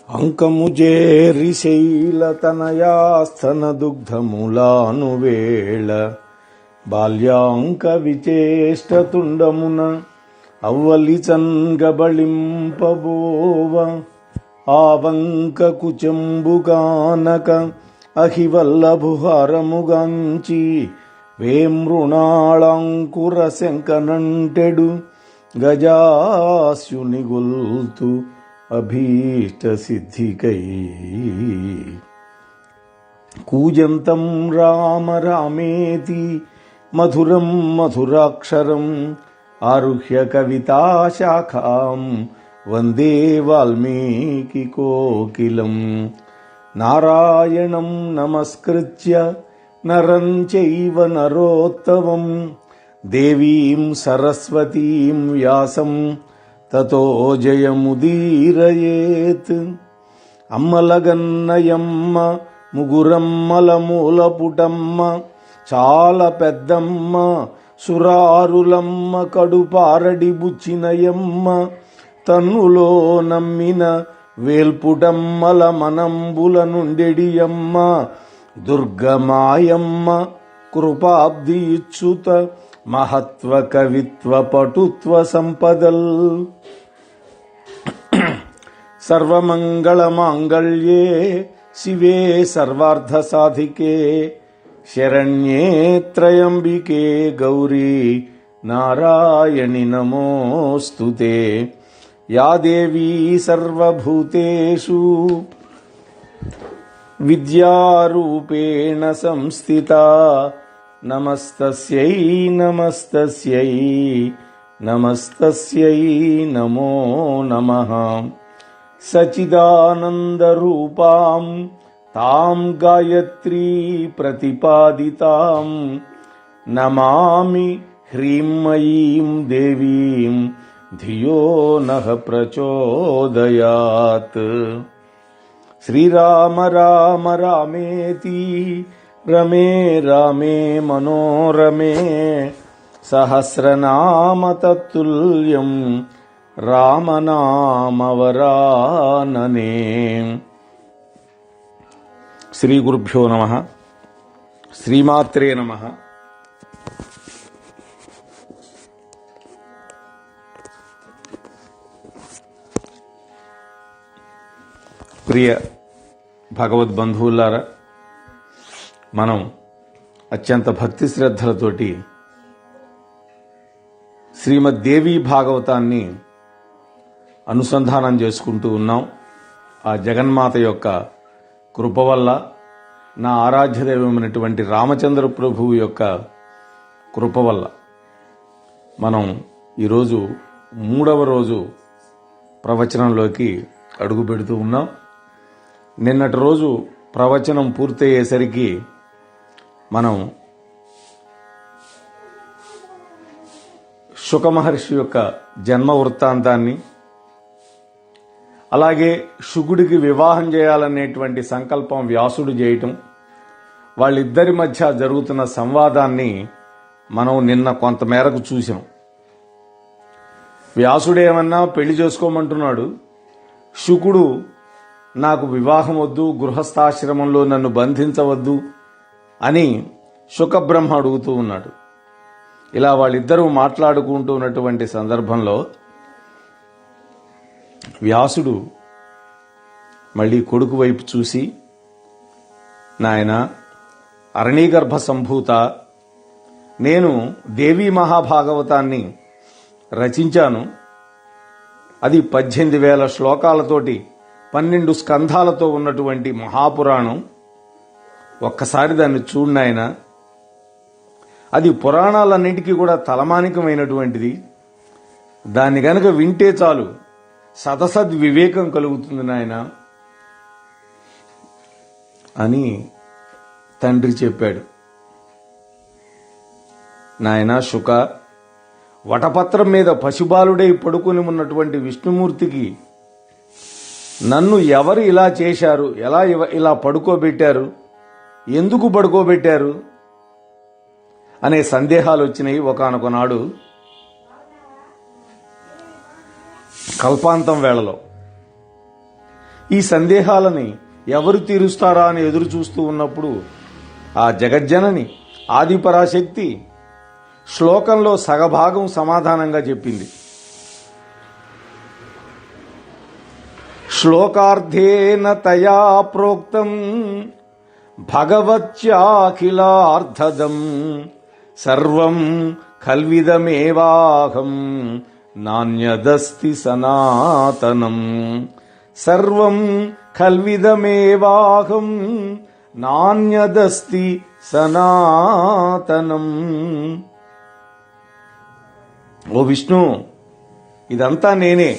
అంకముజేరిశైలతనయాస్తన దుగ్ధములానువేళ బాల్యాంక విచేష్టతుండమున అవ్వలిచంగబళింపబోవ ఆవంక కుచంబుగానక అహివల్లభుహారముగాంచి వేమృణాళాంకుర శంకనంటెడు గజాస్యుని గొల్తు అభీష్ట సిద్ధికై కూజంతం రామ రామేతి మధురం మధురాక్షరం ఆరుహ్య కవితాశాఖాం వందే వాల్మీకి కోకిలం నారాయణం నమస్కృత్య నరం చైవ నరోత్తమం దేవీం సరస్వతీం వ్యాసం తతో జయముదీరయేత్. అమ్మలగన్నయమ్మ ముగురమ్మల మూలపుటమ్మ చాలా పెద్దమ్మ సురారులమ్మ కడుపారడి బుచ్చినయమ్మ తన్నులో నమ్మిన వేల్పుటమ్మల మనంబుల నుండెడియమ్మ దుర్గమాయమ్మ కృపాబ్ది ఇచ్చుత మహత్వ కవిత్వ పటుత్వ సంపదల్. సర్వమంగళ మాంగళ్యే శివే సర్వార్థ సాధికే శరణ్యే త్రయంబికే గౌరీ నారాయణి నమోస్తుతే. యా దేవీ సర్వభూతేషు విద్యారూపేణ సంస్థితా నమస్తస్యై నమస్తస్యై నమస్తస్యై నమో నమః. సచిదానందరూపాం తాం గాయత్రీ ప్రతిపాదితాం నమామి హ్రీంమయీం దేవీం ధియో నః ప్రచోదయాత్. శ్రీరామ రామ రామేతి రమే రామే మనోరమే సహస్రనామ తత్తుల్యం రామనామవరాననే. శ్రీ గురుభ్యో నమః. శ్రీమాత్రే నమః. ప్రియ భగవద్బంధువులారా, మనం అత్యంత భక్తి శ్రద్ధలతోటి శ్రీమద్ దేవీ భాగవతాన్ని అనుసంధానం చేసుకుంటూ ఉన్నాం. ఆ జగన్మాత యొక్క కృప వల్ల, నా ఆరాధ్య దైవమైనటువంటి రామచంద్ర ప్రభువు యొక్క కృప వల్ల మనం ఈరోజు 3వ రోజు ప్రవచనంలోకి అడుగు పెడుతూ ఉన్నాం. నిన్నటి రోజు ప్రవచనం పూర్తయ్యేసరికి మనం శుక మహర్షి యొక్క జన్మ వృత్తాంతాన్ని, అలాగే శుకుడికి వివాహం చేయాలనేటువంటి సంకల్పం వ్యాసుడు చేయటం, వాళ్ళిద్దరి మధ్య జరుగుతున్న సంవాదాన్ని మనం నిన్న కొంతమేరకు చూసాం. వ్యాసుడేమన్నా పెళ్లి చేసుకోమంటున్నాడు, శుకుడు నాకు వివాహం వద్దు, గృహస్థాశ్రమంలో నన్ను బంధించవద్దు అని శుకబ్రహ్మ అడుగుతూ ఉన్నాడు. ఇలా వాళ్ళిద్దరూ మాట్లాడుకుంటూ ఉన్నటువంటి సందర్భంలో వ్యాసుడు మళ్ళీ కొడుకు వైపు చూసి, నాయన అరణీగర్భ సంభూత, నేను దేవీ మహాభాగవతాన్ని రచించాను. అది 18,000 శ్లోకాలతోటి 12 స్కంధాలతో ఉన్నటువంటి మహాపురాణం. ఒక్కసారి దాన్ని చూడు నాయన. అది పురాణాలన్నింటికీ కూడా తలమానికమైనటువంటిది. దాన్ని గనక వింటే చాలు సదసద్వివేకం కలుగుతుంది నాయన అని తండ్రి చెప్పాడు. నాయన శుక, వటపత్రం మీద పశుబాలుడై పడుకుని ఉన్నటువంటి విష్ణుమూర్తికి నన్ను ఎవరు ఇలా చేశారు, ఎలా ఇలా పడుకోబెట్టారు, ఎందుకు పడుకోబెట్టారు అనే సందేహాలు వచ్చినాయి. ఒకానొక నాడు కల్పాంతం వేళలో ఈ సందేహాలని ఎవరు తీరుస్తారా అని ఎదురు చూస్తూ ఉన్నప్పుడు ఆ జగజ్జనని ఆదిపరాశక్తి శ్లోకంలో సగభాగం సమాధానంగా చెప్పింది. శ్లోకార్థేన తయా ప్రోక్తం భగవత్యాఖిలార్థదం సర్వం ఖల్విదమేవాహం నాణ్యదస్తి సనాతనం. సర్వం ఖల్విదమేవాహం నాణ్యదస్తి సనాతనం. ఓ విష్ణు, ఇదంతా నేనే,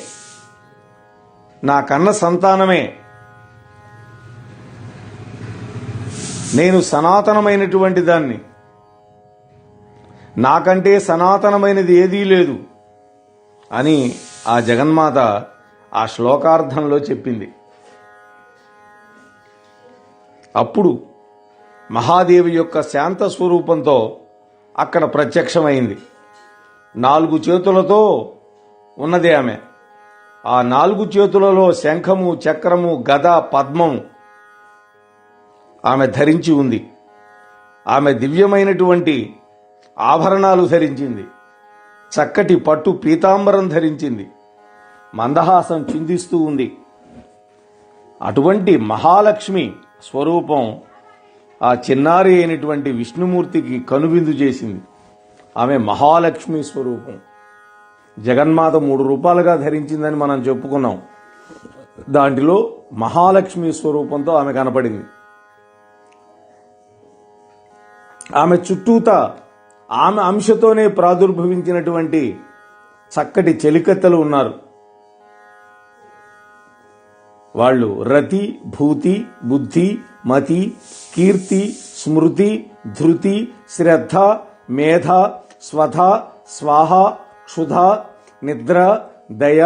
నా కన్న సంతానమే. నేను సనాతనమైనటువంటి దాన్ని, నాకంటే సనాతనమైనది ఏదీ లేదు అని ఆ జగన్మాత ఆ శ్లోకార్థంలో చెప్పింది. అప్పుడు మహాదేవి యొక్క శాంత స్వరూపంతో అక్కడ ప్రత్యక్షమైంది. 4 చేతులతో ఉన్నదే ఆమె. ఆ 4 చేతులలో శంఖము, చక్రము, గద, పద్మము ఆమె ధరించి ఉంది. ఆమె దివ్యమైనటువంటి ఆభరణాలు ధరించింది. చక్కటి పట్టు పీతాంబరం ధరించింది. మందహాసం చిందిస్తూ ఉంది. అటువంటి మహాలక్ష్మి స్వరూపం ఆ చిన్నారి అయినటువంటి విష్ణుమూర్తికి కనువిందు చేసింది. ఆమె మహాలక్ష్మి స్వరూపం. జగన్మాత 3 రూపాలుగా ధరించిందని మనం చెప్పుకున్నాం. దాంట్లో మహాలక్ష్మి స్వరూపంతో ఆమె కనపడింది. ఆమె చుట్టూత ఆమె అంశతోనే ప్రాదుర్భవించినటువంటి చక్కటి చెలికత్తెలు ఉన్నారు. వాళ్ళు రతి, భూతి, బుద్ధి, మతి, కీర్తి, స్మృతి, ధృతి, శ్రద్ధ, మేధ, స్వధ, స్వాహ, క్షుధ, నిద్ర, దయ,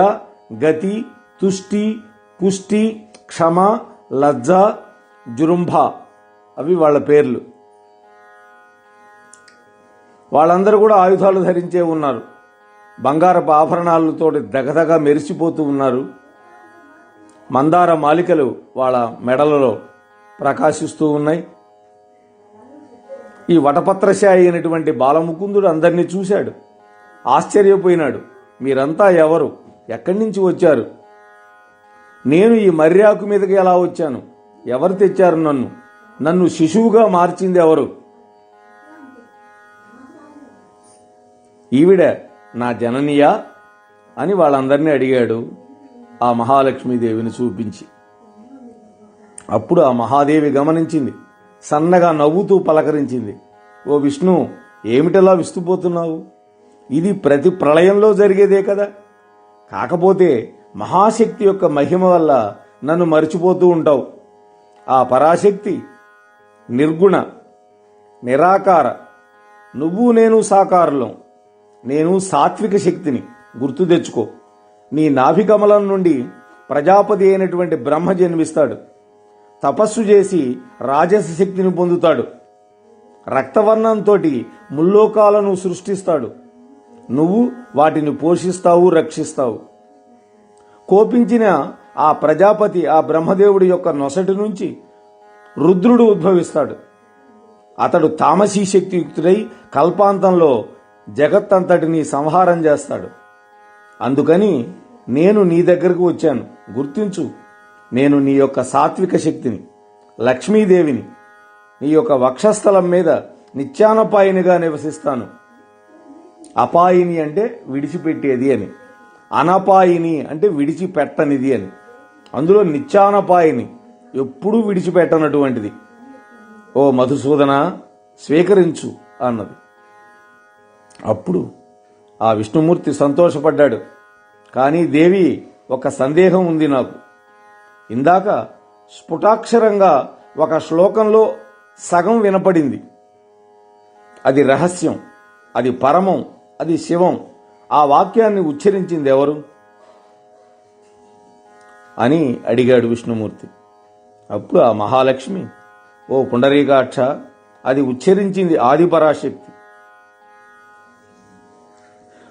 గతి, తుష్టి, పుష్టి, క్షమ, లజ్జ, జృంభ, అవి వాళ్ళ పేర్లు. వాళ్ళందరూ కూడా ఆయుధాలు ధరించే ఉన్నారు. బంగారపు ఆభరణాలతో దగదగ మెరిసిపోతూ ఉన్నారు. మందార మాలికలు వాళ్ళ మెడలలో ప్రకాశిస్తూ ఉన్నాయి. ఈ వటపత్రశాయి అయినటువంటి బాలముకుందుడు అందరినీ చూశాడు. ఆశ్చర్యపోయినాడు. మీరంతా ఎవరు? ఎక్కడి నుంచి వచ్చారు? నేను ఈ మర్యాకు మీదకి ఎలా వచ్చాను? ఎవరు తెచ్చారు నన్ను? నన్ను శిశువుగా మార్చింది ఎవరు? ఈవిడ నా జననియా అని వాళ్ళందరినీ అడిగాడు ఆ మహాలక్ష్మీదేవిని చూపించి. అప్పుడు ఆ మహాదేవి గమనించింది. సన్నగా నవ్వుతూ పలకరించింది. ఓ విష్ణు, ఏమిటలా విస్తుపోతున్నావు? ఇది ప్రతి ప్రళయంలో జరిగేదే కదా. కాకపోతే మహాశక్తి యొక్క మహిమ వల్ల నన్ను మరిచిపోతూ ఉంటావు. ఆ పరాశక్తి నిర్గుణ, నిరాకార. నువ్వు నేను సాకారులం. నేను సాత్విక శక్తిని, గుర్తు తెచ్చుకో. నీ నాభికమలం నుండి ప్రజాపతి అయినటువంటి బ్రహ్మ జన్మిస్తాడు. తపస్సు చేసి రాజస శక్తిని పొందుతాడు. రక్తవర్ణంతో ముల్లోకాలను సృష్టిస్తాడు. నువ్వు వాటిని పోషిస్తావు, రక్షిస్తావు. కోపించిన ఆ ప్రజాపతి ఆ బ్రహ్మదేవుడి యొక్క నొసటి నుంచి రుద్రుడు ఉద్భవిస్తాడు. అతడు తామసీ శక్తియుక్తుడై కల్పాంతంలో జగత్తంతటిని సంహారం చేస్తాడు. అందుకని నేను నీ దగ్గరకు వచ్చాను. గుర్తించు, నేను నీ యొక్క సాత్విక శక్తిని, లక్ష్మీదేవిని. నీ యొక్క వక్షస్థలం మీద నిత్యానపాయినిగా నివసిస్తాను. అపాయిని అంటే విడిచిపెట్టేది అని, అనపాయిని అంటే విడిచిపెట్టనిది అని. అందులో నిత్యానపాయిని, ఎప్పుడూ విడిచిపెట్టనటువంటిది. ఓ మధుసూదన, స్వీకరించు అన్నది. అప్పుడు ఆ విష్ణుమూర్తి సంతోషపడ్డాడు. కానీ దేవి, ఒక సందేహం ఉంది నాకు. ఇందాక స్ఫుటాక్షరంగా ఒక శ్లోకంలో సగం వినపడింది. అది రహస్యం, అది పరమం, అది శివం. ఆ వాక్యాన్ని ఉచ్చరించింది ఎవరు అని అడిగాడు విష్ణుమూర్తి. అప్పుడు ఆ మహాలక్ష్మి, ఓ పుండరీకాక్ష, అది ఉచ్చరించింది ఆదిపరాశక్తి.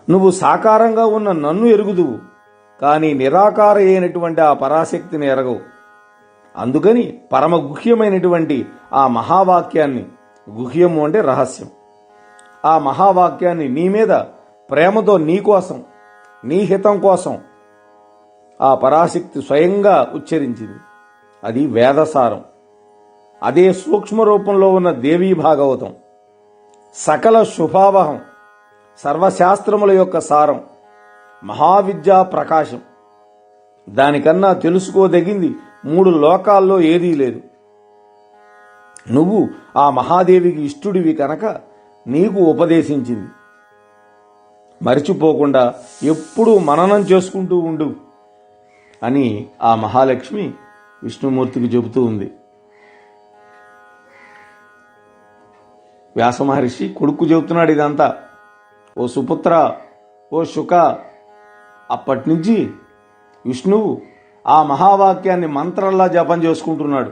నువ్వు సాకారంగా ఉన్న నన్ను ఎరుగుదువు, కానీ నిరాకార అయినటువంటి ఆ పరాశక్తిని ఎరగవు. అందుకని పరమ గుహ్యమైనటువంటి ఆ మహావాక్యాన్ని, గుహ్యము అంటే రహస్యం, ఆ మహావాక్యాన్ని నీ మీద ప్రేమతో, నీ కోసం, నీ హితం కోసం ఆ పరాశక్తి స్వయంగా ఉచ్చరించింది. అది వేదసారం. అదే సూక్ష్మ రూపంలో ఉన్న దేవీ భాగవతం, సకల శుభావహం, సర్వశాస్త్రముల యొక్క సారం, మహావిద్యా ప్రకాశం. దానికన్నా తెలుసుకోదగింది 3 లోకాల్లో ఏదీ లేదు. నువ్వు ఆ మహాదేవికి ఇష్టుడివి కనుక నీకు ఉపదేశించింది. మరిచిపోకుండా ఎప్పుడూ మననం చేసుకుంటూ ఉండు అని ఆ మహాలక్ష్మి విష్ణుమూర్తికి చెబుతూ ఉంది. వ్యాస మహర్షి కొడుకు చెబుతున్నాడు ఇదంతా. ఓ సుపుత్ర, ఓ శుక, అప్పటి నుంచి విష్ణువు ఆ మహావాక్యాన్ని మంత్రంలా జపం చేసుకుంటున్నాడు.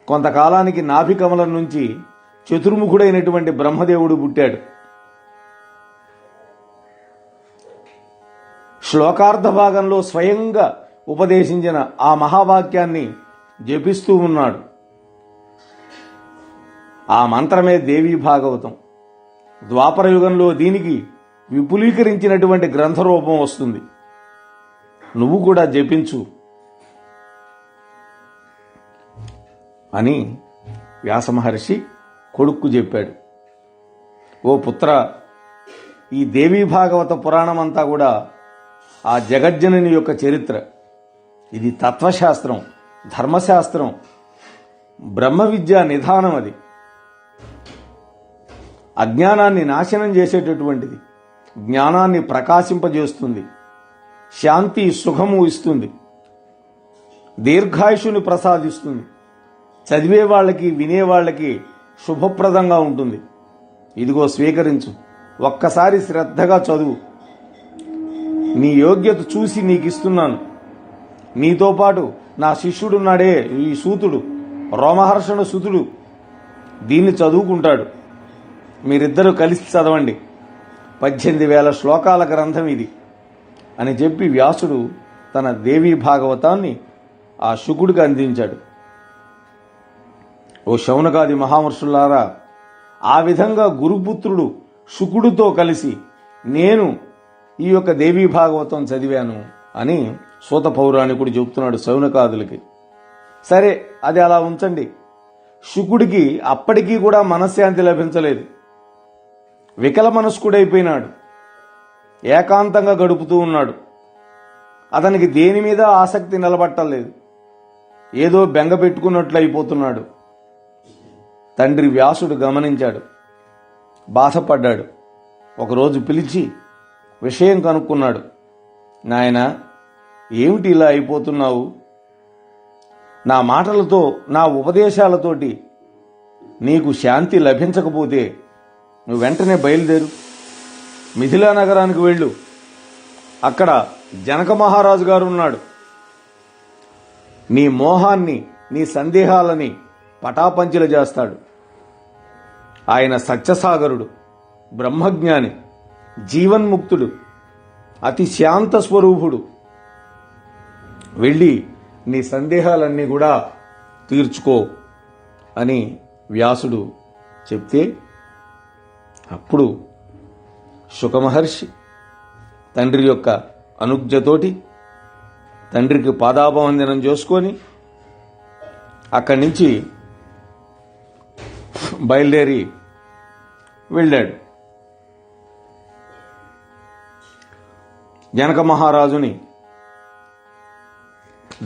కొంతకాలానికి నాభికమలం నుంచి చతుర్ముఖుడైనటువంటి బ్రహ్మదేవుడు పుట్టాడు. శ్లోకార్థ భాగంలో స్వయంగా ఉపదేశించిన ఆ మహావాక్యాన్ని జపిస్తూ ఉన్నాడు. ఆ మంత్రమే దేవీ భాగవతం. ద్వాపర యుగంలో దీనికి విపులీకరించినటువంటి గ్రంథరూపం వస్తుంది. నువ్వు కూడా జపించు అని వ్యాస మహర్షి కొడుక్కు చెప్పాడు. ఓ పుత్ర, ఈ దేవీ భాగవత పురాణం అంతా కూడా ఆ జగజ్జనని యొక్క చరిత్ర. ఇది తత్వశాస్త్రం, ధర్మశాస్త్రం, బ్రహ్మ విద్యా నిధానం. అది అజ్ఞానాన్ని నాశనం చేసేటటువంటిది, జ్ఞానాన్ని ప్రకాశింపజేస్తుంది, శాంతి సుఖము ఇస్తుంది, దీర్ఘాయుషుని ప్రసాదిస్తుంది, చదివే వాళ్ళకి వినేవాళ్ళకి శుభప్రదంగా ఉంటుంది. ఇదిగో స్వీకరించు, ఒక్కసారి శ్రద్ధగా చదువు. నీ యోగ్యత చూసి నీకు ఇస్తున్నాను. నీతో పాటు నా శిష్యుడున్నాడే, ఈ సూతుడు, రోమహర్షణ సుతుడు, దీన్ని చదువుకుంటాడు. మీరిద్దరూ కలిసి చదవండి. 18,000 శ్లోకాల గ్రంథం ఇది అని చెప్పి వ్యాసుడు తన దేవీ భాగవతాన్ని ఆ శుకుడికి అందించాడు. ఓ శౌనకాది మహామర్షులారా, ఆ విధంగా గురుపుత్రుడు శుకుడితో కలిసి నేను ఈ యొక్క దేవీ భాగవతం చదివాను అని సూత పౌరాణికుడు చెబుతున్నాడు శౌనకాదులకి. సరే, అది అలా ఉంచండి. శుకుడికి అప్పటికీ కూడా మనశ్శాంతి లభించలేదు. వికల మనస్కుడైపోయినాడు. ఏకాంతంగా గడుపుతూ ఉన్నాడు. అతనికి దేని మీద ఆసక్తి నిలబట్టలేదు. ఏదో బెంగ పెట్టుకున్నట్లు అయిపోతున్నాడు. తండ్రి వ్యాసుడు గమనించాడు, బాధపడ్డాడు. ఒకరోజు పిలిచి విషయం కనుక్కున్నాడు. నాయనా, ఏమిటి ఇలా అయిపోతున్నావు? నా మాటలతో, నా ఉపదేశాలతోటి నీకు శాంతి లభించకపోతే నువ్వు వెంటనే బయలుదేరు, మిథిలా నగరానికి వెళ్ళు. అక్కడ జనక మహారాజు గారు ఉన్నాడు. నీ మోహాన్ని, నీ సందేహాలని పటాపంచలు చేస్తాడు. ఆయన సత్యసాగరుడు, బ్రహ్మజ్ఞాని, జీవన్ముక్తుడు, అతి శాంత స్వరూపుడు. వెళ్ళి నీ సందేహాలన్నీ కూడా తీర్చుకో అని వ్యాసుడు చెప్తే, అప్పుడు శుకమహర్షి తండ్రి యొక్క అనుజ్ఞతోటి తండ్రికి పాదాభవందనం చేసుకొని అక్కడి నుంచి బయలుదేరి వెళ్ళాడు. జనక మహారాజుని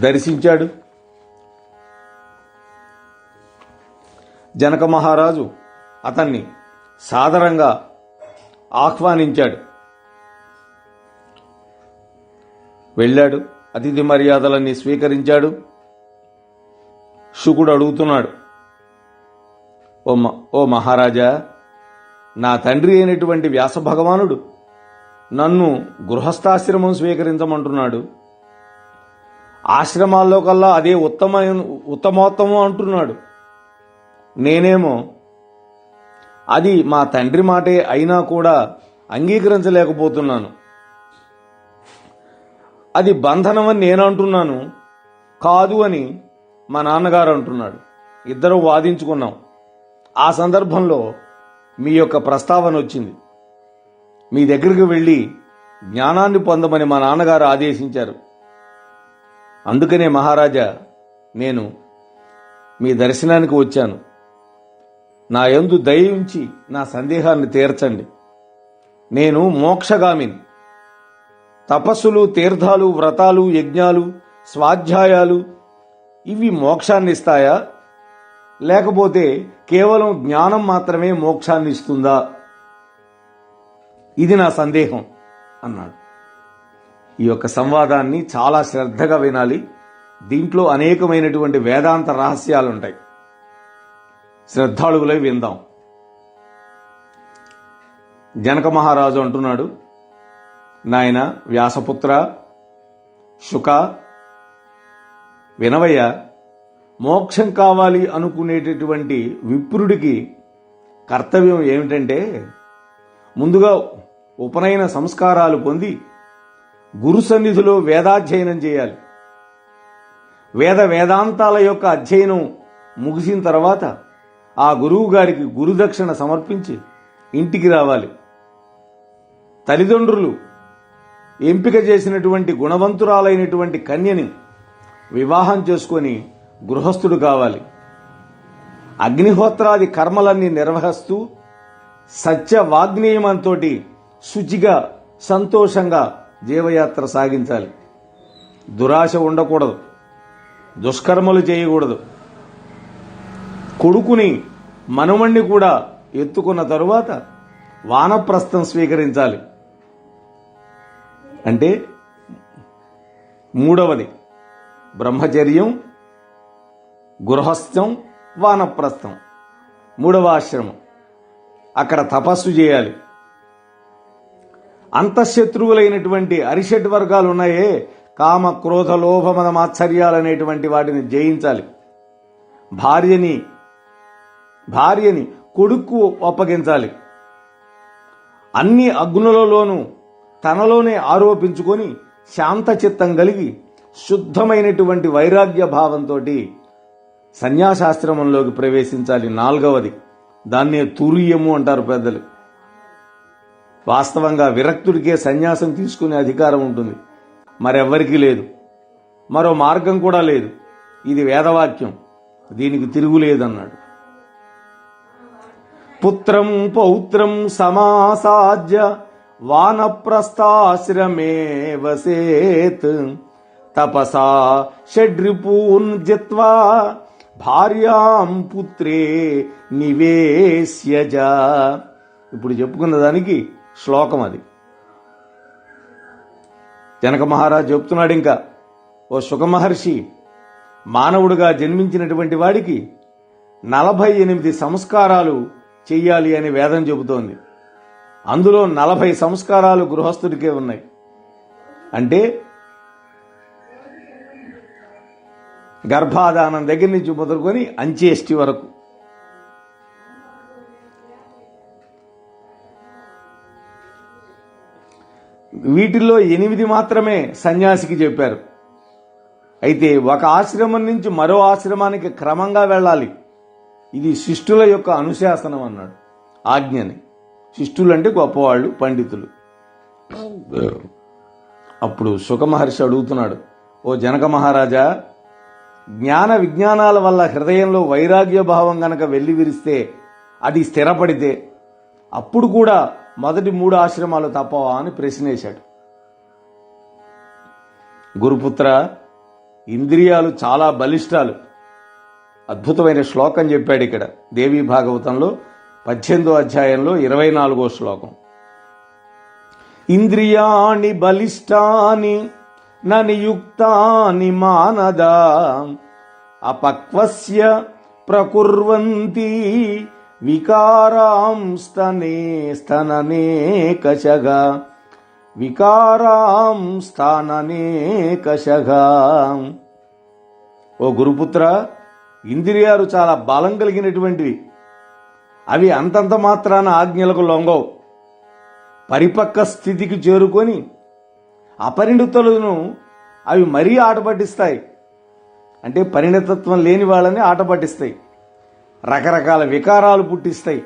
దర్శించాడు. జనక మహారాజు అతన్ని సాదరంగా ఆహ్వానించాడు. వెళ్ళాడు, అతిథి మర్యాదలన్నీ స్వీకరించాడు. శుకుడు అడుగుతున్నాడు, ఓ మహారాజా, నా తండ్రి అయినటువంటి వ్యాస భగవానుడు నన్ను గృహస్థాశ్రమం స్వీకరించమంటున్నాడు. ఆశ్రమాల్లో కల్లా అదే ఉత్తమోత్తమం అంటున్నాడు. నేనేమో అది మా తండ్రి మాటే అయినా కూడా అంగీకరించలేకపోతున్నాను. అది బంధనమని నేను అంటున్నాను, కాదు అని మా నాన్నగారు అంటున్నాడు. ఇద్దరు వాదించుకున్నాం. ఆ సందర్భంలో మీ యొక్క ప్రస్తావన వచ్చింది. మీ దగ్గరికి వెళ్ళి జ్ఞానాన్ని పొందమని మా నాన్నగారు ఆదేశించారు. అందుకనే మహారాజా నేను మీ దర్శనానికి వచ్చాను. నా యందు దయ ఉంచి నా సందేహాన్ని తీర్చండి. నేను మోక్షగామిని. తపస్సులు, తీర్థాలు, వ్రతాలు, యజ్ఞాలు, స్వాధ్యాయాలు ఇవి మోక్షాన్ని ఇస్తాయా, లేకపోతే కేవలం జ్ఞానం మాత్రమే మోక్షాన్ని ఇస్తుందా? ఇది నా సందేహం అన్నాడు. ఈ యొక్క సంవాదాన్ని చాలా శ్రద్ధగా వినాలి. దీంట్లో అనేకమైనటువంటి వేదాంత రహస్యాలుంటాయి. శ్రద్ధాళువులై విందాం. జనక మహారాజు అంటున్నాడు, నాయన వ్యాసపుత్ర, శుక, వినవయ్య, మోక్షం కావాలి అనుకునేటటువంటి విప్రుడికి కర్తవ్యం ఏమిటంటే ముందుగా ఉపనయన సంస్కారాలు పొంది గురు సన్నిధిలో వేదాధ్యయనం చేయాలి. వేదాంతాల యొక్క అధ్యయనం ముగిసిన తర్వాత ఆ గురువు గారికి గురుదక్షిణ సమర్పించి ఇంటికి రావాలి. తల్లిదండ్రులు ఎంపిక చేసినటువంటి గుణవంతురాలైనటువంటి కన్యని వివాహం చేసుకొని గృహస్థుడు కావాలి. అగ్నిహోత్రాది కర్మలన్నీ నిర్వహిస్తూ సత్య వాగ్నియమంతో శుచిగా సంతోషంగా జీవయాత్ర సాగించాలి. దురాశ ఉండకూడదు, దుష్కర్మలు చేయకూడదు. కొడుకుని మనుమణ్ణి కూడా ఎత్తుకున్న తరువాత వానప్రస్థం స్వీకరించాలి. అంటే మూడవది బ్రహ్మచర్యం, గృహస్థం, వానప్రస్థం, మూడవ ఆశ్రమం. అక్కడ తపస్సు చేయాలి. అంతఃశత్రువులైనటువంటి అరిషడ్ వర్గాలు ఉన్నాయే, కామ, క్రోధ, లోభ, మద, మాత్సర్యాలనేటువంటి వాటిని జయించాలి. భార్యని కొడుకు అప్పగించాలి. అన్ని అగ్నులలోనూ తనలోనే ఆరోపించుకొని శాంత చిత్తం కలిగి శుద్ధమైనటువంటి వైరాగ్య భావంతో సన్యాసాశ్రమంలోకి ప్రవేశించాలి. నాలుగవది, దాన్నే తురియము అంటారు పెద్దలు. వాస్తవంగా విరక్తుడికే సన్యాసం తీసుకునే అధికారం ఉంటుంది, మరెవ్వరికీ లేదు. మరో మార్గం కూడా లేదు. ఇది వేదవాక్యం, దీనికి తిరుగులేదన్నాడు. పుత్రం పౌత్రం సమాసాజ్య వానప్రస్థాశ్రమే వసేత్ తపసా షడ్రిపూన్ జిత్వా భార్యాం పుత్రే నివేశ్యజ. ఇప్పుడు చెప్పుకున్న దానికి శ్లోకం అది. జనక మహారాజు చెప్తున్నాడు ఇంకా, ఓ శుక మహర్షి, మానవుడిగా జన్మించినటువంటి వాడికి 48 సంస్కారాలు చెయ్యాలి అని వేదం చెబుతోంది. అందులో 40 సంస్కారాలు గృహస్థుడికే ఉన్నాయి. అంటే గర్భాధానం దగ్గర నుంచి మొదలుకొని అంత్యేష్టి వరకు. వీటిల్లో 8 మాత్రమే సన్యాసికి చెప్పారు. అయితే ఒక ఆశ్రమం నుంచి మరో ఆశ్రమానికి క్రమంగా వెళ్ళాలి. ఇది శిష్టుల యొక్క అనుశాసనం అన్నాడు, ఆజ్ఞని. శిష్టులు అంటే గొప్పవాళ్ళు, పండితులు. అప్పుడు శుక మహర్షి అడుగుతున్నాడు, ఓ జనక మహారాజా, జ్ఞాన విజ్ఞానాల వల్ల హృదయంలో వైరాగ్య భావం గనక వెళ్లి విరిస్తే, అది స్థిరపడితే అప్పుడు కూడా మొదటి 3 ఆశ్రమాలు తప్పవా అని ప్రశ్నేశాడు. గురుపుత్ర, ఇంద్రియాలు చాలా బలిష్టాలు. అద్భుతమైన శ్లోకం చెప్పాడు ఇక్కడ దేవీ భాగవతంలో 18వ అధ్యాయంలో 24వ శ్లోకం. ఇంద్రియాణి బలిష్టాని ననియుక్తాని మానదా అపక్వస్య ప్రకుర్వంతి వికారాం స్తననే కషగా వికారాం స్థాననే కషగా. ఓ గురుపుత్ర, ఇంద్రియాలు చాలా బలం కలిగినటువంటివి. అవి అంతంత మాత్రాన ఆజ్ఞలకు లొంగవు. పరిపక్వ స్థితికి చేరుకొని అపరిణితులను అవి మరీ ఆటపట్టిస్తాయి. అంటే పరిణతత్వం లేని వాళ్ళని ఆట పట్టిస్తాయి, రకరకాల వికారాలు పుట్టిస్తాయి.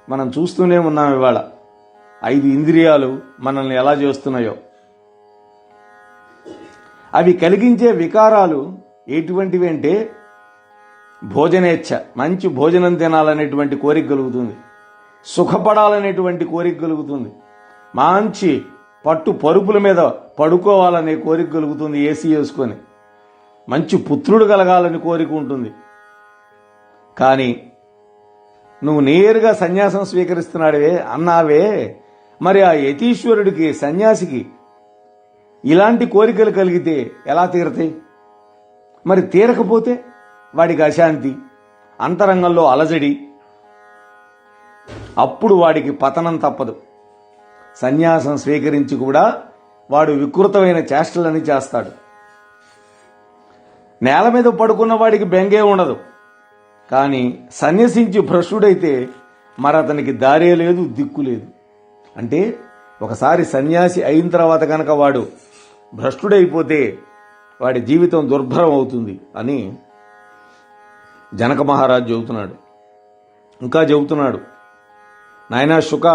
మనం చూస్తూనే ఉన్నాం ఇవాళ 5 ఇంద్రియాలు మనల్ని ఎలా చేస్తున్నాయో. అవి కలిగించే వికారాలు ఎటువంటివి అంటే భోజనేచ్ఛ, మంచి భోజనం తినాలనేటువంటి కోరిక కలుగుతుంది, సుఖపడాలనేటువంటి కోరిక కలుగుతుంది, మంచి పట్టు పరుపుల మీద పడుకోవాలనే కోరిక కలుగుతుంది, ఏసీ వేసుకొని మంచి పుత్రుడు కలగాలని కోరిక ఉంటుంది. కానీ నువ్వు నేరుగా సన్యాసం స్వీకరిస్తున్నాడే అన్నావే, మరి ఆ యతీశ్వరుడికి సన్యాసికి ఇలాంటి కోరికలు కలిగితే ఎలా తీరతాయి? మరి తీరకపోతే వాడికి అశాంతి, అంతరంగంలో అలజడి, అప్పుడు వాడికి పతనం తప్పదు. సన్యాసం స్వీకరించి కూడా వాడు వికృతమైన చేష్టలని చేస్తాడు. నేల మీద పడుకున్న వాడికి బెంగే ఉండదు, కానీ సన్యసించి భ్రష్టుడైతే మరి అతనికి దారే లేదు, దిక్కు లేదు. అంటే ఒకసారి సన్యాసి అయిన తర్వాత కనుక వాడు భ్రష్టుడైపోతే వాడి జీవితం దుర్భరం అవుతుంది అని జనక మహారాజు చెబుతున్నాడు. ఇంకా చెబుతున్నాడు, నాయనా శుక,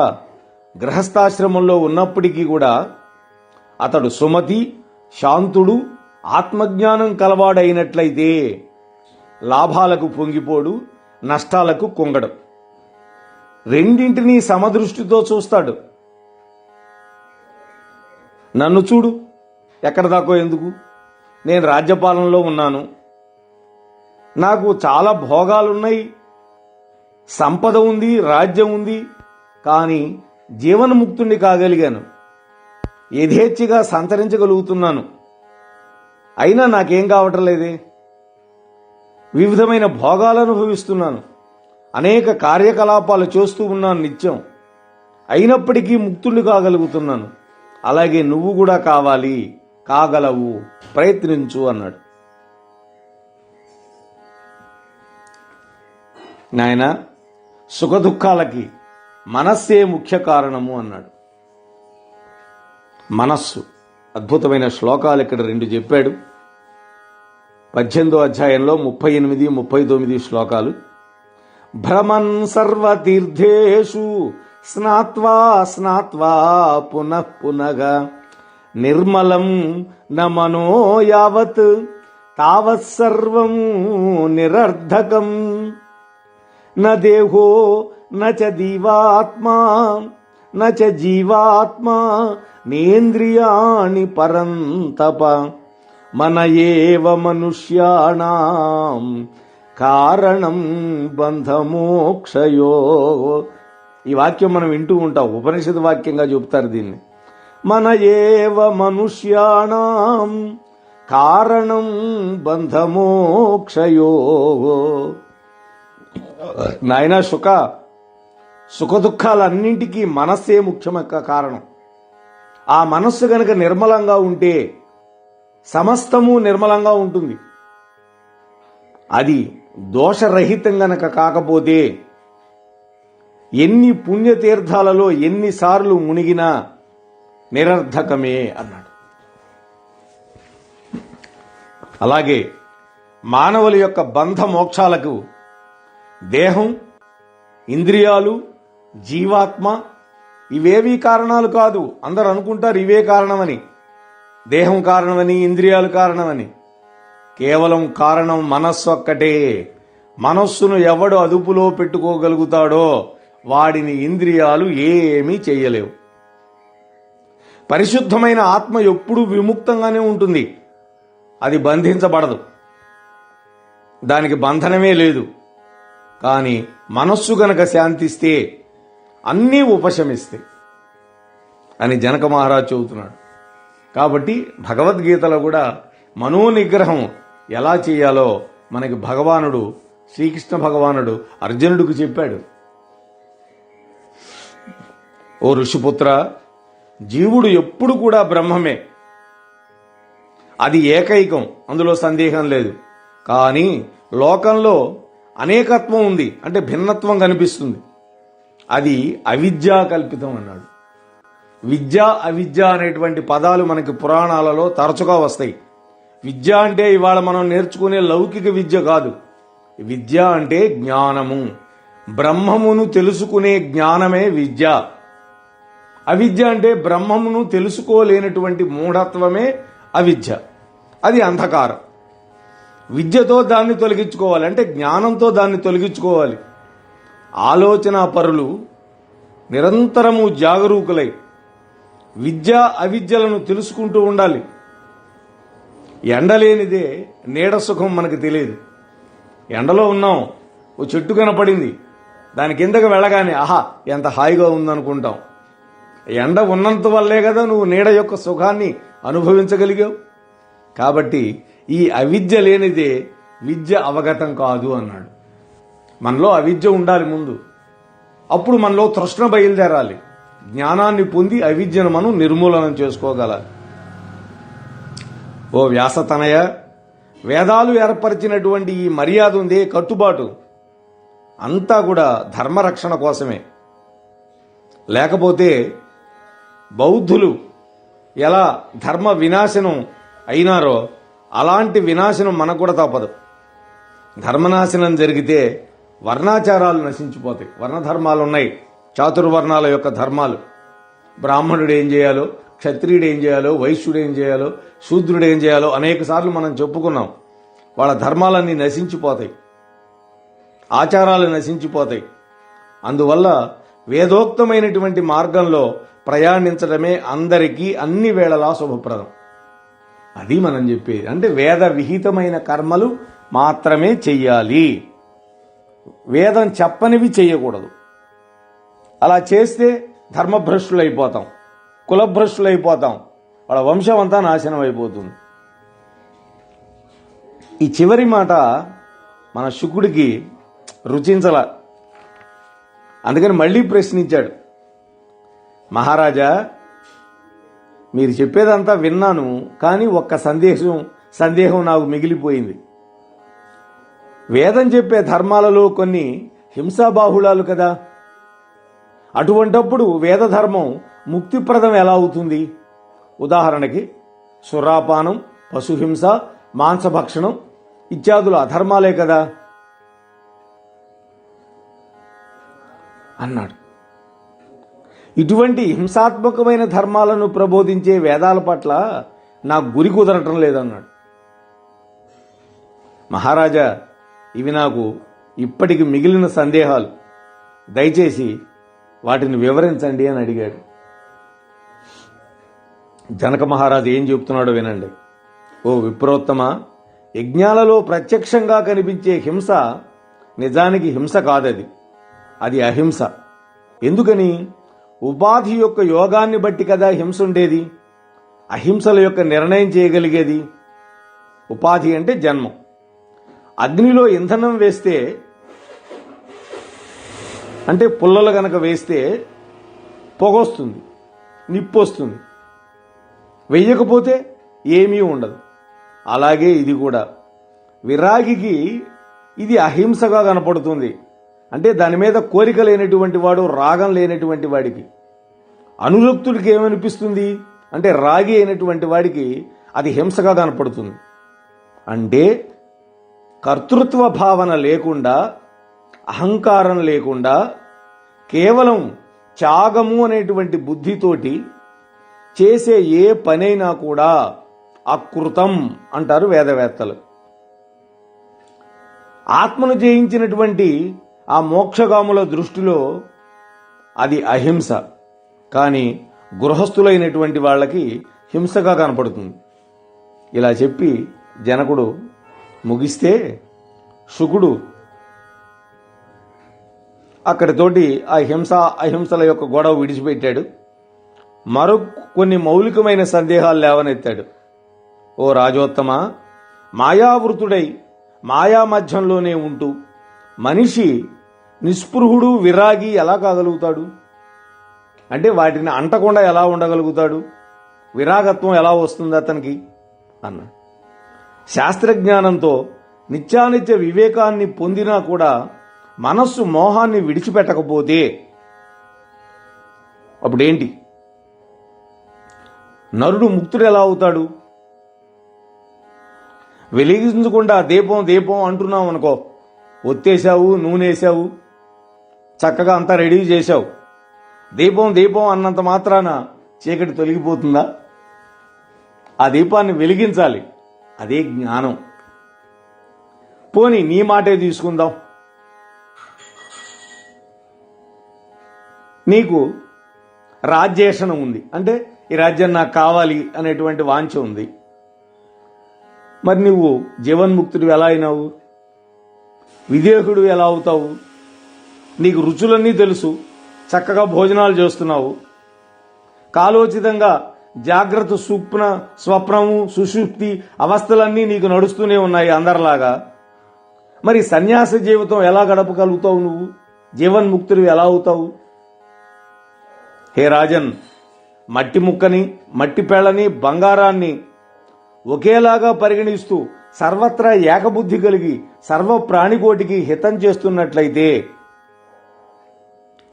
గృహస్థాశ్రమంలో ఉన్నప్పటికీ కూడా అతడు సుమతి, శాంతుడు, ఆత్మజ్ఞానం కలవాడైనట్లయితే లాభాలకు పొంగిపోడు, నష్టాలకు కుంగడు, రెండింటినీ సమదృష్టితో చూస్తాడు. నన్ను చూడు, ఎక్కడ దాకో ఎందుకు, నేను రాజ్యపాలనలో ఉన్నాను, నాకు చాలా భోగాలున్నాయి, సంపద ఉంది, రాజ్యం ఉంది, కానీ జీవన్ముక్తుణ్ణి కాగలిగాను, యథేచ్ఛగా సంతరించగలుగుతున్నాను. అయినా నాకేం కావటం లేదే, వివిధమైన భోగాలు అనుభవిస్తున్నాను, అనేక కార్యకలాపాలు చేస్తూ ఉన్నాను నిత్యం, అయినప్పటికీ ముక్తుణ్ణి కాగలుగుతున్నాను. అలాగే నువ్వు కూడా కావాలి, కాగలవు, ప్రయత్నించు అన్నాడు. నాయన, సుఖదుఖాలకి మనస్సే ముఖ్య కారణము అన్నాడు. మనస్సు, అద్భుతమైన శ్లోకాలు ఇక్కడ 2 చెప్పాడు. 18వ అధ్యాయంలో 38, 39 శ్లోకాలు. భ్రమన్ సర్వతీర్థేషు స్నాత్వా స్నాత్వా పునః పునః నిర్మలం న మనో యావత్ తావత్ సర్వం నిరర్ధకం న దేహో న చ దీవాత్మా న చ జీవాత్మా నేంద్రియాణి పరంతప మన ఏవ మనుష్యాణాం కారణం బంధమోక్షయో. ఈ వాక్యం మనం వింటూ ఉంటాం, ఉపనిషత్ వాక్యంగా చెబుతారు దీన్ని. మన ఏవ మనుష్యాణాం కారణం బంధమోక్షయో. నాయనా శుక, సుఖదుఖాలన్నింటికీ మనస్సే ముఖ్యమైన కారణం. ఆ మనస్సు గనక నిర్మలంగా ఉంటే సమస్తము నిర్మలంగా ఉంటుంది. అది దోషరహితం గనక కాకపోతే ఎన్ని పుణ్యతీర్థాలలో ఎన్నిసార్లు మునిగినా నిరర్ధకమే అన్నాడు. అలాగే మానవుల యొక్క బంధ మోక్షాలకు దేహం, ఇంద్రియాలు, జీవాత్మ ఇవేవీ కారణాలు కాదు. అందరూ అనుకుంటారు ఇవే కారణమని, దేహం కారణమని, ఇంద్రియాలు కారణమని. కేవలం కారణం మనస్సు ఒక్కటే. మనస్సును ఎవడు అదుపులో పెట్టుకోగలుగుతాడో వాడిని ఇంద్రియాలు ఏమీ చెయ్యలేవు. పరిశుద్ధమైన ఆత్మ ఎప్పుడూ విముక్తంగానే ఉంటుంది, అది బంధించబడదు, దానికి బంధనమే లేదు. కానీ మనస్సు గనక శాంతిస్తే అన్నీ ఉపశమిస్తాయి అని జనక మహారాజు చెబుతున్నాడు. కాబట్టి భగవద్గీతలో కూడా మనోనిగ్రహం ఎలా చేయాలో మనకి భగవానుడు, శ్రీకృష్ణ భగవానుడు అర్జునుడికి చెప్పాడు. ఓ ఋషిపుత్ర, జీవుడు ఎప్పుడు కూడా బ్రహ్మమే, అది ఏకైకం, అందులో సందేహం లేదు. కానీ లోకంలో అనేకత్వం ఉంది, అంటే భిన్నత్వం కనిపిస్తుంది, అది అవిద్యా కల్పితం అన్నాడు. విద్య, అవిద్య అనేటువంటి పదాలు మనకి పురాణాలలో తరచుగా వస్తాయి. విద్య అంటే ఇవాళ మనం నేర్చుకునే లౌకిక విద్య కాదు. విద్య అంటే జ్ఞానము. బ్రహ్మమును తెలుసుకునే జ్ఞానమే విద్య. అవిద్య అంటే బ్రహ్మమును తెలుసుకోలేనటువంటి మూఢత్వమే అవిద్య. అది అంధకారం. విద్యతో దాన్ని తొలగించుకోవాలి, అంటే జ్ఞానంతో దాన్ని తొలగించుకోవాలి. ఆలోచనా పరులు నిరంతరము జాగరూకులై విద్య అవిద్యలను తెలుసుకుంటూ ఉండాలి. ఎండలేనిదే నీడ సుఖం మనకు తెలియదు. ఎండలో ఉన్నాం, ఓ చెట్టు కనపడింది, దాని కిందకి వెళ్ళగానే ఆహా ఎంత హాయిగా ఉందనుకుంటాం. ఎండ ఉన్నంత వల్లే కదా నువ్వు నీడ యొక్క సుఖాన్ని అనుభవించగలిగావు. కాబట్టి ఈ అవిద్య లేనిదే విద్య అవగతం కాదు అన్నాడు. మనలో అవిద్య ఉండాలి ముందు, అప్పుడు మనలో తృష్ణ బయలుదేరాలి. జ్ఞానాన్ని పొంది అవిద్యను మనం నిర్మూలనం చేసుకోగలాలి. ఓ వ్యాసతనయ, వేదాలు ఏర్పరిచినటువంటి ఈ మర్యాద ఉందే, కట్టుబాటు అంతా కూడా ధర్మరక్షణ కోసమే. లేకపోతే బౌద్ధులు ఎలా ధర్మ వినాశనం అయినారో అలాంటి వినాశనం మనకు కూడా తప్పదు. ధర్మనాశనం జరిగితే వర్ణాచారాలు నశించిపోతాయి. వర్ణధర్మాలు ఉన్నాయి, చాతుర్వర్ణాల యొక్క ధర్మాలు. బ్రాహ్మణుడు ఏం చేయాలో, క్షత్రియుడు ఏం చేయాలో, వైశ్యుడు ఏం చేయాలో, శూద్రుడు ఏం చేయాలో అనేక సార్లు మనం చెప్పుకున్నాం. వాళ్ళ ధర్మాలన్నీ నశించిపోతాయి, ఆచారాలు నశించిపోతాయి. అందువల్ల వేదోక్తమైనటువంటి మార్గంలో ప్రయాణించడమే అందరికీ అన్ని వేళలా శుభప్రదం. అది మనం చెప్పేది. అంటే వేద విహితమైన కర్మలు మాత్రమే చెయ్యాలి, వేదం చెప్పనివి చెయ్యకూడదు. అలా చేస్తే ధర్మభ్రష్టులైపోతాం, కులభ్రష్టులైపోతాం, వాళ్ళ వంశం అంతా నాశనం అయిపోతుంది. ఈ చివరి మాట మన శుకుడికి రుచించల. అందుకని మళ్ళీ ప్రశ్నించాడు. మహారాజా, మీరు చెప్పేదంతా విన్నాను, కానీ ఒక్క సందేహం నాకు మిగిలిపోయింది. వేదం చెప్పే ధర్మాలలో కొన్ని హింసాబాహుళాలు కదా. అటువంటప్పుడు వేదధర్మం ముక్తిప్రదం ఎలా అవుతుంది? ఉదాహరణకి సురాపానం, పశుహింస, మాంసభక్షణం ఇత్యాదులు అధర్మాలే కదా అన్నాడు. ఇటువంటి హింసాత్మకమైన ధర్మాలను ప్రబోధించే వేదాల పట్ల నాకు గురి కుదరటం లేదన్నాడు. మహారాజా, ఇవి నాకు ఇప్పటికి మిగిలిన సందేహాలు, దయచేసి వాటిని వివరించండి అని అడిగాడు. జనక మహారాజు ఏం చెప్తున్నాడో వినండి. ఓ విప్రోత్తమ, యజ్ఞాలలో ప్రత్యక్షంగా కనిపించే హింస నిజానికి హింస కాదది, అది అహింస. ఎందుకని? ఉపాధి యొక్క యోగాన్ని బట్టి కదా హింస ఉండేది, అహింసల యొక్క నిర్ణయం చేయగలిగేది. ఉపాధి అంటే జన్మం. అగ్నిలో ఇంధనం వేస్తే, అంటే పుల్లలు గనక వేస్తే పొగొస్తుంది, నిప్పొస్తుంది. వెయ్యకపోతే ఏమీ ఉండదు. అలాగే ఇది కూడా విరాగికి ఇది అహింసగా కనపడుతుంది. అంటే దాని మీద కోరిక లేనటువంటి వాడు, రాగం లేనటువంటి వాడికి. అనురక్తుడికి ఏమనిపిస్తుంది అంటే రాగి అయినటువంటి వాడికి అది హింసగా కనపడుతుంది. అంటే కర్తృత్వ భావన లేకుండా, అహంకారం లేకుండా, కేవలం త్యాగము అనేటువంటి బుద్ధితోటి చేసే ఏ పనైనా కూడా అకృతం అంటారు వేదవేత్తలు. ఆత్మను జయించినటువంటి ఆ మోక్షగాముల దృష్టిలో అది అహింస. కానీ గృహస్థులైనటువంటి వాళ్ళకి హింసగా కనపడుతుంది. ఇలా చెప్పి జనకుడు ముగిస్తే శుకుడు అక్కడితోటి ఆ హింస అహింసల యొక్క గొడవ విడిచిపెట్టాడు. మరో కొన్ని మౌలికమైన సందేహాలు లేవనెత్తాడు. ఓ రాజోత్తమ, మాయావృతుడై మాయా మధ్యంలోనే ఉంటూ మనిషి నిస్పృహుడు, విరాగి ఎలా కాగలుగుతాడు? అంటే వాటిని అంటకుండా ఎలా ఉండగలుగుతాడు? విరాగత్వం ఎలా వస్తుంది అతనికి అన్న. శాస్త్రజ్ఞానంతో నిత్యానిత్య వివేకాన్ని పొందినా కూడా మనస్సు మోహాన్ని విడిచిపెట్టకపోతే అప్పుడేంటి? నరుడు ముక్తుడు ఎలా అవుతాడు? వెలిగించకుండా దీపం దీపం అంటున్నావు అనుకో, ఒత్తేసావు, నూనె వేసావు, చక్కగా అంతా రెడీ చేశావు. దీపం దీపం అన్నంత మాత్రాన చీకటి తొలగిపోతుందా? ఆ దీపాన్ని వెలిగించాలి. అదే జ్ఞానం. పోనీ నీ మాటే తీసుకుందాం. నీకు రాజ్యేషణం ఉంది, అంటే ఈ రాజ్యం నాకు కావాలి అనేటువంటి వాంఛ ఉంది. మరి నువ్వు జీవన్ముక్తుడు ఎలా అయినావు? విదేహుడు ఎలా అవుతావు? నీకు రుచులన్నీ తెలుసు, చక్కగా భోజనాలు చేస్తున్నావు, కాలోచితంగా జాగ్రత్త స్వప్నము సుషుప్తి అవస్థలన్నీ నీకు నడుస్తూనే ఉన్నాయి అందరిలాగా. మరి సన్యాస జీవితం ఎలా గడపగలుగుతావు? నువ్వు జీవన్ముక్తుడు ఎలా అవుతావు? హే రాజన్, మట్టి ముక్కని, మట్టి పేళని, బంగారాన్ని ఒకేలాగా పరిగణిస్తూ సర్వత్రా ఏకబుద్ధి కలిగి సర్వ ప్రాణికోటికి హితం చేస్తున్నట్లయితే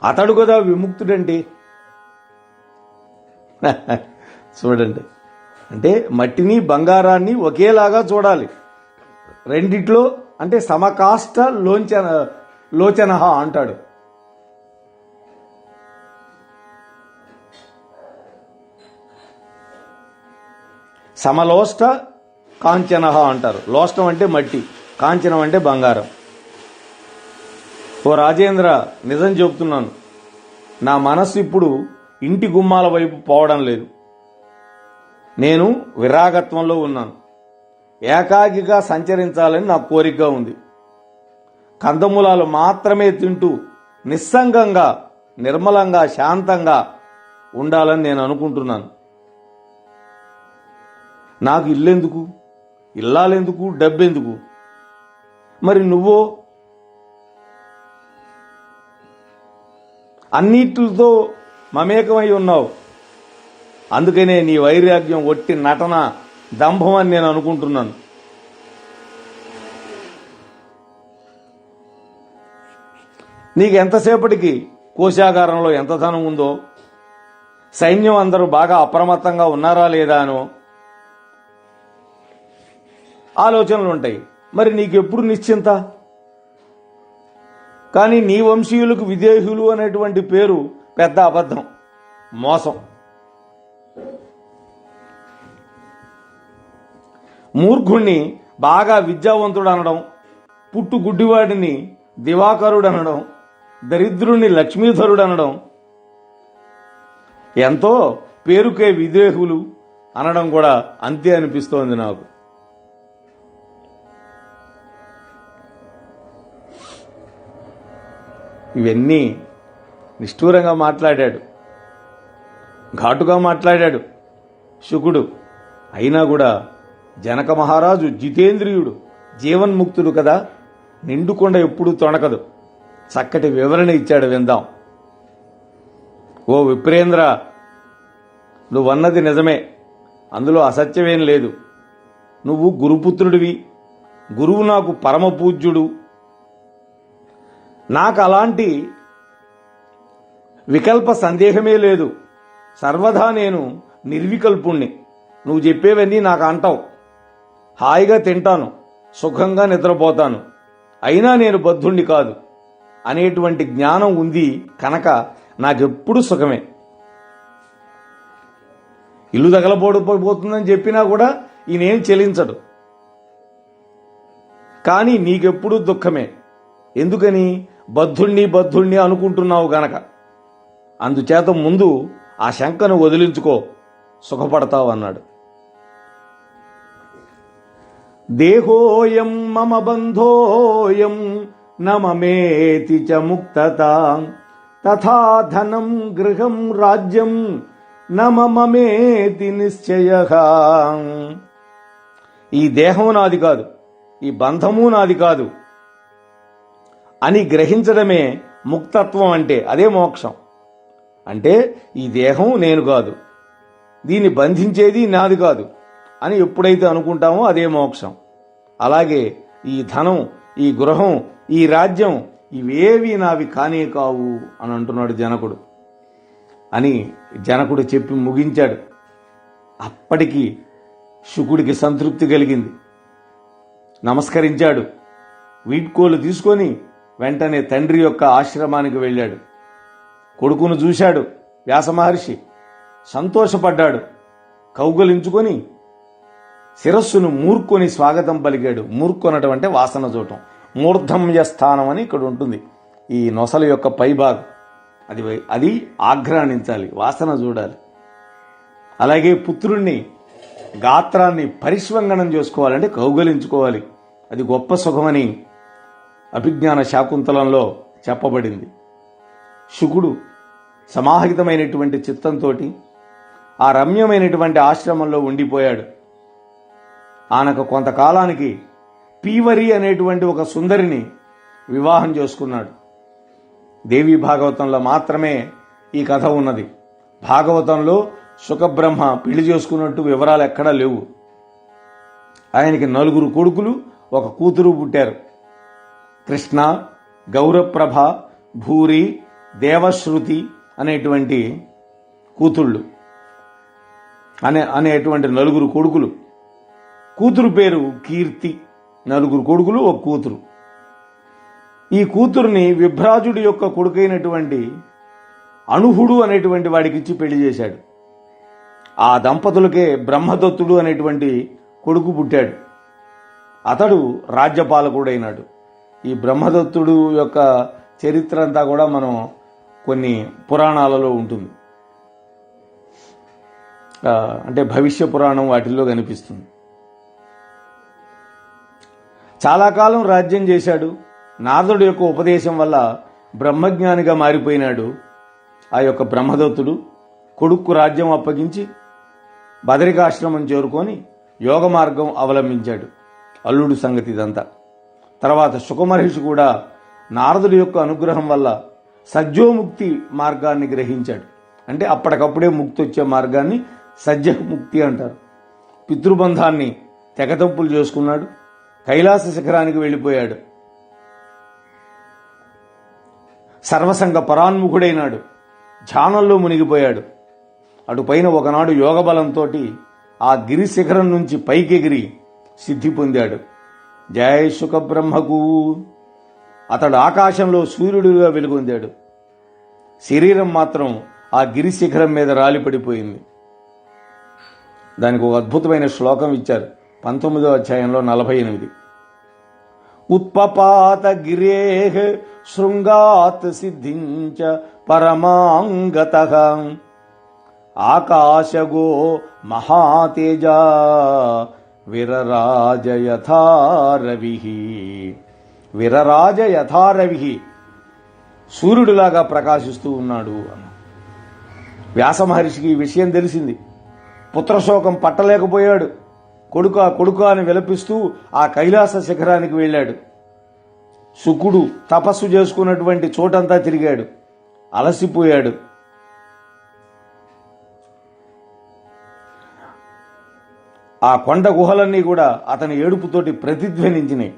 అతడు కదా విముక్తుడంటే. చూడండి, అంటే మట్టిని బంగారాన్ని ఒకేలాగా చూడాలి. రెండిట్లో అంటే సమకాష్ట లోచన అంటాడు. సమలోష్ట కాంచన అంటారు. లోష్టం అంటే మట్టి, కాంచనం అంటే బంగారం. ఓ రాజేంద్ర, నిజం చెబుతున్నాను, నా మనస్సు ఇప్పుడు ఇంటి గుమ్మాల వైపు పోవడం లేదు. నేను విరాగత్వంలో ఉన్నాను. ఏకాకిగా సంచరించాలని నాకు కోరికగా ఉంది. కందమూలాలు మాత్రమే తింటూ నిస్సంగంగా, నిర్మలంగా, శాంతంగా ఉండాలని నేను అనుకుంటున్నాను. నాకు ఇల్లెందుకు, ఇల్లాలెందుకు, డబ్బెందుకు? మరి నువ్వో అన్నిటితో మమేకమై ఉన్నావు. అందుకనే నీ వైరాగ్యం ఒట్టి నటన, దంభం అని నేను అనుకుంటున్నాను. నీకు ఎంతసేపటికి కోశాగారంలో ఎంత ధనం ఉందో, సైన్యం అందరూ బాగా అప్రమత్తంగా ఉన్నారా లేదా అనో ఆలోచనలు ఉంటాయి. మరి నీకెప్పుడు నిశ్చింత? కానీ నీ వంశీయులకు విదేహులు అనేటువంటి పేరు పెద్ద అబద్ధం, మోసం. మూర్ఖుణ్ణి బాగా విద్యావంతుడు అనడం, పుట్టు గుడ్డివాడిని దివాకరుడు అనడం, దరిద్రుణ్ణి లక్ష్మీధరుడు అనడం, ఎంతో పేరుకే విదేహులు అనడం కూడా అంతే అనిపిస్తోంది నాకు. ఇవన్నీ నిష్ఠూరంగా మాట్లాడాడు, ఘాటుగా మాట్లాడాడు శుకుడు. అయినా కూడా జనక మహారాజు జితేంద్రియుడు, జీవన్ముక్తుడు కదా, నిండుకొండ ఎప్పుడూ తొణకదు. చక్కటి వివరణ ఇచ్చాడు, విందాం. ఓ విప్రేంద్ర, నువ్వన్నది నిజమే, అందులో అసత్యమేం లేదు. నువ్వు గురుపుత్రుడివి, గురువు నాకు పరమ పూజ్యుడు. నాకు అలాంటి వికల్ప సందేహమే లేదు. సర్వదా నేను నిర్వికల్పుణ్ణి. నువ్వు చెప్పేవన్నీ నాకు అంటావు. హాయిగా తింటాను, సుఖంగా నిద్రపోతాను, అయినా నేను బద్ధుణ్ణి కాదు అనేటువంటి జ్ఞానం ఉంది కనుక నాకెప్పుడు సుఖమే. ఇల్లు తగలబోడిపోతుందని చెప్పినా కూడా ఈయనేం చెలించడు. కానీ నీకెప్పుడు దుఃఖమే. ఎందుకని? బద్ధుణ్ణి అనుకుంటున్నావు గనక. అందుచేత ముందు ఆ శంకను వదిలించుకో, సుఖపడతావు అన్నాడు. దేహోయం మమ బంధోయం నమమేతి చ ముక్తత తథా ధనం గృహం రాజ్యం నమమేతి నిశ్చయః. ఈ దేహం నాది కాదు, ఈ బంధము నాది కాదు అని గ్రహించడమే ముక్తత్వం అంటే. అదే మోక్షం అంటే. ఈ దేహం నేను కాదు, దీన్ని బంధించేది నాది కాదు అని ఎప్పుడైతే అనుకుంటామో అదే మోక్షం. అలాగే ఈ ధనం, ఈ గృహం, ఈ రాజ్యం ఇవేవి నావి కానే కావు అని అంటున్నాడు జనకుడు. అని జనకుడు చెప్పి ముగించాడు. అప్పటికి శుకుడికి సంతృప్తి కలిగింది. నమస్కరించాడు. వీడ్కోలు తీసుకొని వెంటనే తండ్రి యొక్క ఆశ్రమానికి వెళ్ళాడు. కొడుకును చూశాడు వ్యాస మహర్షి, సంతోషపడ్డాడు. కౌగలించుకొని శిరస్సును మూర్కొని స్వాగతం పలికాడు. మూర్కొనటం అంటే వాసన చూడటం. మూర్ధమ్య స్థానం అని ఇక్కడ ఉంటుంది, ఈ నొసల యొక్క పైభాగం. అది ఆఘ్రానించాలి, వాసన చూడాలి. అలాగే పుత్రుణ్ణి గాత్రాన్ని పరిష్వంగనం చేసుకోవాలంటే కౌగలించుకోవాలి. అది గొప్ప సుఖమని అభిజ్ఞాన శాకుంతలంలో చెప్పబడింది. శుకుడు సమాహితమైనటువంటి చిత్తంతో ఆ రమ్యమైనటువంటి ఆశ్రమంలో ఉండిపోయాడు. ఆనక కొంతకాలానికి పీవరి అనేటువంటి ఒక సుందరిని వివాహం చేసుకున్నాడు. దేవీ భాగవతంలో మాత్రమే ఈ కథ ఉన్నది. భాగవతంలో శుకబ్రహ్మ పెళ్లి చేసుకున్నట్టు వివరాలు ఎక్కడా లేవు. ఆయనకి 4 కొడుకులు, 1 కూతురు పుట్టారు. కృష్ణ, గౌరప్రభ, భూరి, దేవశ్రుతి అనేటువంటి కూతుళ్ళు అనేటువంటి 4 కొడుకులు. కూతురు పేరు కీర్తి. 4 కొడుకులు, 1 కూతురు. ఈ కూతురుని విభ్రాజుడి యొక్క కొడుకైనటువంటి అనుహుడు అనేటువంటి వాడికిచ్చి పెళ్లి చేశాడు. ఆ దంపతులకే బ్రహ్మదత్తుడు అనేటువంటి కొడుకు పుట్టాడు. అతడు రాజ్యపాలకుడైనాడు. ఈ బ్రహ్మదత్తుడు యొక్క చరిత్ర అంతా కూడా మనం కొన్ని పురాణాలలో ఉంటుంది, అంటే భవిష్య పురాణం వాటిల్లో కనిపిస్తుంది. చాలా కాలం రాజ్యం చేశాడు. నారదుడి యొక్క ఉపదేశం వల్ల బ్రహ్మజ్ఞానిగా మారిపోయినాడు. ఆ యొక్క బ్రహ్మదత్తుడు కొడుక్కు రాజ్యం అప్పగించి బదరికాశ్రమం చేరుకొని యోగ మార్గం అవలంబించాడు. అల్లుడు సంగతి ఇదంతా. తర్వాత శుకమహర్షి కూడా నారదుడి యొక్క అనుగ్రహం వల్ల సజ్జోముక్తి మార్గాన్ని గ్రహించాడు. అంటే అప్పటికప్పుడే ముక్తి వచ్చే మార్గాన్ని సజ్జముక్తి అంటారు. పితృబంధాన్ని తెగతప్పులు చేసుకున్నాడు. కైలాస శిఖరానికి వెళ్ళిపోయాడు. సర్వసంగ పరాన్ముఖుడైనాడు. ధ్యానంలో మునిగిపోయాడు. అటుపైన ఒకనాడు యోగ బలంతో ఆ గిరి శిఖరం నుంచి పైకెగిరి సిద్ధి పొందాడు. జయ శుక బ్రహ్మకు. అతడు ఆకాశంలో సూర్యుడిగా వెలుగొందాడు. శరీరం మాత్రం ఆ గిరి శిఖరం మీద రాలిపడిపోయింది. దానికి ఒక అద్భుతమైన శ్లోకం ఇచ్చారు 19వ అధ్యాయంలో 48. ఉత్పపాత గిరేహ శృంగాత్ సిద్ధించ పరమాంగతః ఆకాశగో మహాతేజ విరరాజ యథా రవిః. విరరాజ యథా రవిః, సూర్యుడిలాగా ప్రకాశిస్తూ ఉన్నాడు అన్న. వ్యాస మహర్షికి ఈ విషయం తెలిసింది. పుత్రశోకం పట్టలేకపోయాడు. కొడుకా అని విలపిస్తూ ఆ కైలాస శిఖరానికి వెళ్ళాడు. శుకుడు తపస్సు చేసుకున్నటువంటి చోటంతా తిరిగాడు. అలసిపోయాడు. ఆ కొండ గుహలన్నీ కూడా అతని ఏడుపుతోటి ప్రతిధ్వనించినాయి.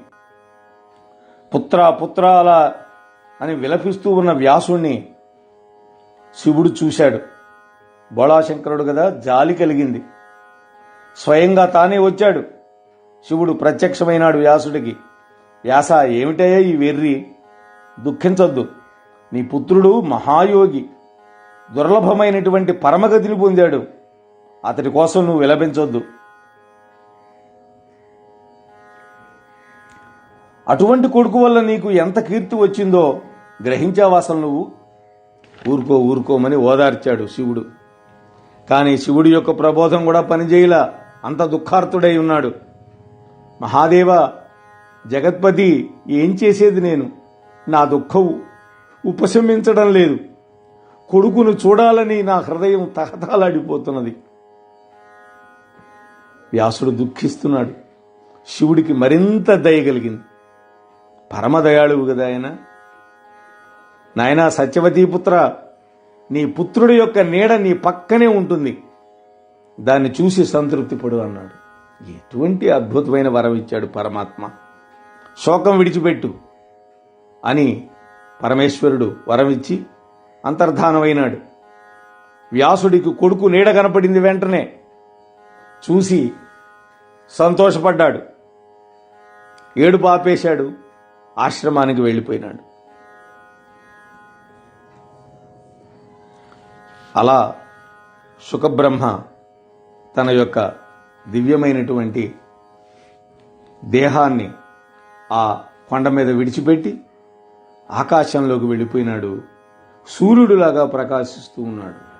పుత్ర అలా అని విలపిస్తూ ఉన్న వ్యాసుణ్ణి శివుడు చూశాడు. బోళాశంకరుడు కదా, జాలి కలిగింది. స్వయంగా తానే వచ్చాడు. శివుడు ప్రత్యక్షమైనాడు వ్యాసుడికి. వ్యాస, ఏమిటయ్యా ఈ వెర్రి? దుఃఖించొద్దు. నీ పుత్రుడు మహాయోగి, దుర్లభమైనటువంటి పరమగతిని పొందాడు. అతడి కోసం నువ్వు విలపించొద్దు. అటువంటి కొడుకు వల్ల నీకు ఎంత కీర్తి వచ్చిందో గ్రహించావా అసలు నువ్వు? ఊరుకోమని ఓదార్చాడు శివుడు. కానీ శివుడి యొక్క ప్రబోధం కూడా పనిచేయలా. అంత దుఃఖార్తుడై ఉన్నాడు. మహాదేవ, జగత్పతి, ఏం చేసేది నేను? నా దుఃఖం ఉపశమించడం లేదు. కొడుకును చూడాలని నా హృదయం తహతలాడిపోతున్నది. వ్యాసుడు దుఃఖిస్తున్నాడు. శివుడికి మరింత దయ కలిగింది. పరమదయాళువు కదా ఆయన. నాయనా సత్యవతీపుత్ర, నీ పుత్రుడి యొక్క నీడ నీ పక్కనే ఉంటుంది, దాన్ని చూసి సంతృప్తి పడు అన్నాడు. ఎటువంటి అద్భుతమైన వరం ఇచ్చాడు పరమాత్మ. శోకం విడిచిపెట్టు అని పరమేశ్వరుడు వరమిచ్చి అంతర్ధానమైనాడు. వ్యాసుడికి కొడుకు నీడ కనపడింది. వెంటనే చూసి సంతోషపడ్డాడు. ఏడుపు ఆపేశాడు, ఆశ్రమానికి వెళ్ళిపోయినాడు. అలా శుకబ్రహ్మ తన యొక్క దివ్యమైనటువంటి దేహాన్ని ఆ కొండ మీద విడిచిపెట్టి ఆకాశంలోకి వెళ్ళిపోయినాడు. సూర్యుడులాగా ప్రకాశిస్తూ ఉన్నాడు.